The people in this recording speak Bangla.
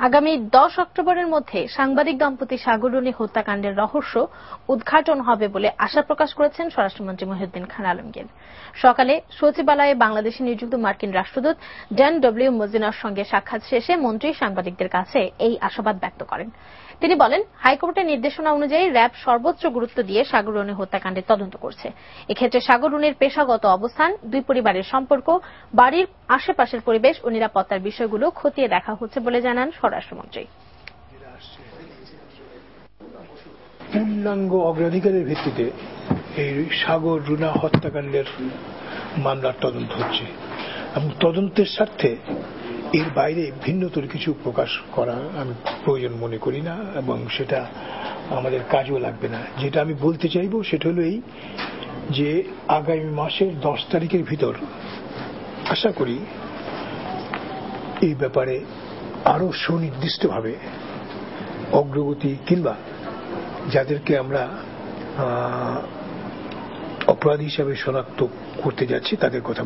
আগামী 10 অক্টোবরের মধ্যে সাংবাদিক দম্পতি সাগররুনি হত্যাকাণ্ডের রহস্য উদ্ঘাটন হবে বলে আশা প্রকাশ করেছেন স্বরাষ্ট্রমন্ত্রী মহিউদ্দিন খান আলমগীর। সকালে সচিবালয়ে বাংলাদেশে নিযুক্ত মার্কিন রাষ্ট্রদূত ড্যান ডব্লিউ মজিনার সঙ্গে সাক্ষাৎ শেষে মন্ত্রী সাংবাদিকদের কাছে এই আশাবাদ ব্যক্ত করেন। তিনি বলেন, হাইকোর্টের নির্দেশনা অনুযায়ী র্যাব সর্বোচ্চ গুরুত্ব দিয়ে সাগররুনি হত্যাকাণ্ডের তদন্ত করছে। এক্ষেত্রে সাগররুনির পেশাগত অবস্থান, দুই পরিবারের সম্পর্ক, বাড়ির আশেপাশের পরিবেশ ও নিরাপত্তার বিষয়গুলো খতিয়ে দেখা হচ্ছে বলে জানান স্বরাষ্ট্রমন্ত্রী। পূর্ণাঙ্গ অগ্রাধিকারের ভিত্তিতে এই সাগররুনা হত্যাকাণ্ডের মামলার তদন্ত হচ্ছে এবং তদন্তের স্বার্থে এর বাইরে ভিন্নতর কিছু প্রকাশ করা আমি প্রয়োজন মনে করি না এবং সেটা আমাদের কাজও লাগবে না। যেটা আমি বলতে চাইব সেটা হলো এই যে আগামী মাসের 10 তারিখের ভিতর আশা করি এই ব্যাপারে আরো সুনির্দিষ্টভাবে অগ্রগতি কিংবা যাদেরকে আমরা অপরাধী হিসাবে শনাক্ত করতে যাচ্ছি তাদের কথা